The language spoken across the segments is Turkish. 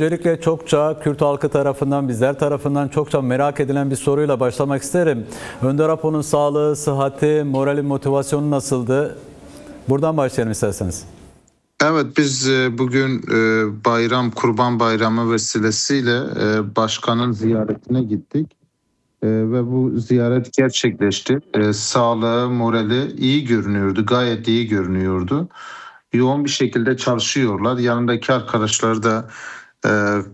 Öncelikle çokça Kürt halkı tarafından, bizler tarafından çokça merak edilen bir soruyla başlamak isterim. Önder Apo'nun sağlığı, sıhhati, morali, motivasyonu nasıldı? Buradan başlayalım isterseniz. Evet, biz bugün Kurban Bayramı vesilesiyle başkanın ziyaretine gittik. Ve bu ziyaret gerçekleşti. Sağlığı, morali iyi görünüyordu, gayet iyi görünüyordu. Yoğun bir şekilde çalışıyorlar. Yanındaki arkadaşları da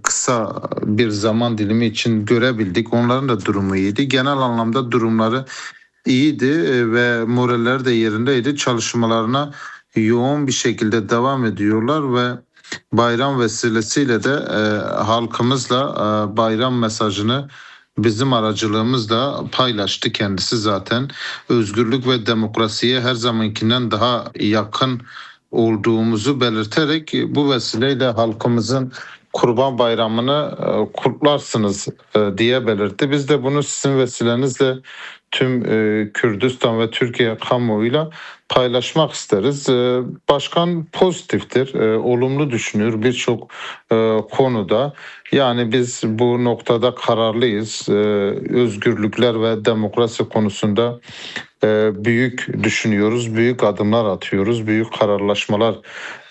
kısa bir zaman dilimi için görebildik. Onların da durumu iyiydi. Genel anlamda durumları iyiydi ve moralleri de yerindeydi. Çalışmalarına yoğun bir şekilde devam ediyorlar ve bayram vesilesiyle de halkımızla bayram mesajını bizim aracılığımızla paylaştı kendisi zaten. Özgürlük ve demokrasiye her zamankinden daha yakın olduğumuzu belirterek bu vesileyle halkımızın Kurban Bayramı'nı kutlarsınız diye belirtti. Biz de bunu sizin vesilenizle tüm Kürdistan ve Türkiye kamuoyuyla paylaşmak isteriz. Başkan pozitiftir, olumlu düşünüyor birçok konuda. Yani biz bu noktada kararlıyız. Özgürlükler ve demokrasi konusunda büyük düşünüyoruz, büyük adımlar atıyoruz, büyük kararlaşmalar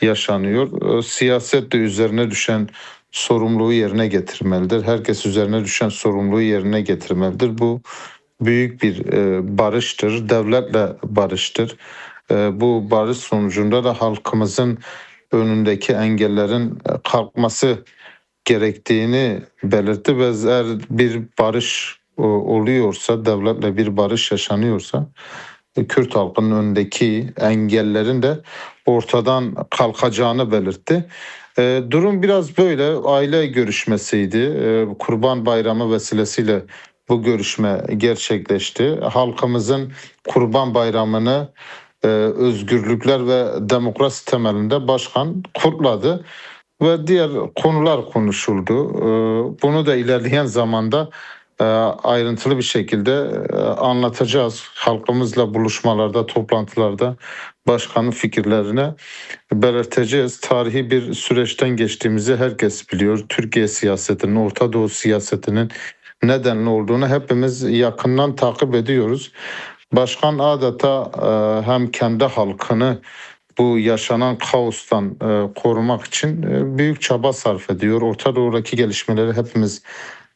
yaşanıyor. Siyaset de üzerine düşen sorumluluğu yerine getirmelidir. Herkes üzerine düşen sorumluluğu yerine getirmelidir. Bu büyük bir barıştır, devletle barıştır. Bu barış sonucunda da halkımızın önündeki engellerin kalkması gerektiğini belirtti ve eğer bir barış oluyorsa, devletle bir barış yaşanıyorsa Kürt halkının önündeki engellerin de ortadan kalkacağını belirtti. Durum biraz böyle aile görüşmesiydi. Kurban Bayramı vesilesiyle bu görüşme gerçekleşti. Halkımızın Kurban Bayramı'nı özgürlükler ve demokrasi temelinde başkan kutladı ve diğer konular konuşuldu. Bunu da ilerleyen zamanda ayrıntılı bir şekilde anlatacağız. Halkımızla buluşmalarda, toplantılarda başkanın fikirlerini belirteceğiz. Tarihi bir süreçten geçtiğimizi herkes biliyor. Türkiye siyasetinin, Orta Doğu siyasetinin nedenli olduğunu hepimiz yakından takip ediyoruz. Başkan adeta hem kendi halkını bu yaşanan kaostan korumak için büyük çaba sarf ediyor. Orta Doğu'daki gelişmeleri hepimiz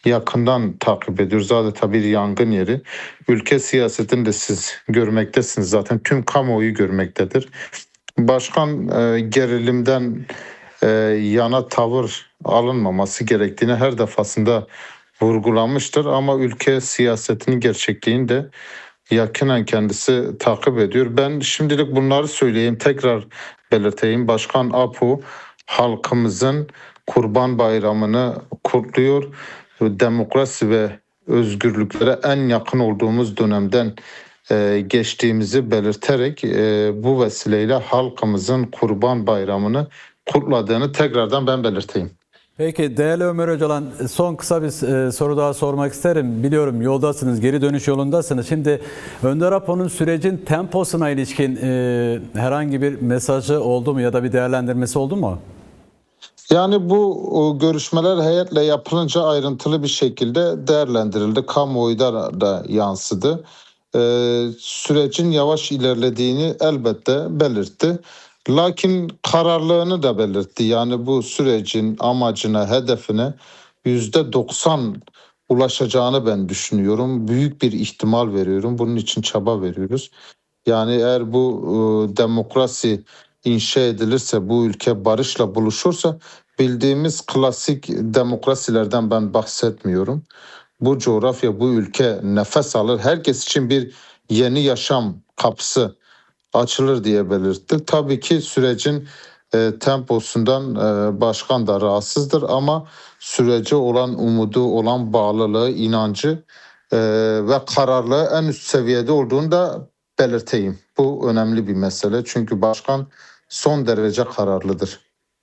yakından takip ediyoruz. Adeta bir yangın yeri. Ülke siyasetini de siz görmektesiniz zaten. Tüm kamuoyu görmektedir. Başkan gerilimden yana tavır alınmaması gerektiğini her defasında vurgulamıştır. Ama ülke siyasetinin gerçekliğini de yakinen kendisi takip ediyor. Ben şimdilik bunları söyleyeyim, tekrar belirteyim. Başkan Apo halkımızın Kurban Bayramı'nı kutluyor. Demokrasi ve özgürlüklere en yakın olduğumuz dönemden geçtiğimizi belirterek bu vesileyle halkımızın Kurban Bayramı'nı kutladığını tekrardan ben belirteyim. Peki değerli Ömer Öcalan, son kısa bir soru daha sormak isterim. Biliyorum yoldasınız, geri dönüş yolundasınız. Şimdi Önder Apo'nun sürecin temposuna ilişkin herhangi bir mesajı oldu mu ya da bir değerlendirmesi oldu mu? Yani bu görüşmeler heyetle yapılınca ayrıntılı bir şekilde değerlendirildi. Kamuoyuna da yansıdı. Sürecin yavaş ilerlediğini elbette belirtti. Lakin kararlılığını da belirtti. Yani bu sürecin amacına, hedefine %90 ulaşacağını ben düşünüyorum. Büyük bir ihtimal veriyorum. Bunun için çaba veriyoruz. Yani eğer bu demokrasi inşa edilirse, bu ülke barışla buluşursa bildiğimiz klasik demokrasilerden ben bahsetmiyorum. Bu coğrafya, bu ülke nefes alır. Herkes için bir yeni yaşam kapısı açılır diye belirtti. Tabii ki sürecin temposundan başkan da rahatsızdır ama sürece olan umudu, olan bağlılığı, inancı ve kararlılığı en üst seviyede olduğunu da belirteyim. Bu önemli bir mesele çünkü başkan son derece kararlıdır.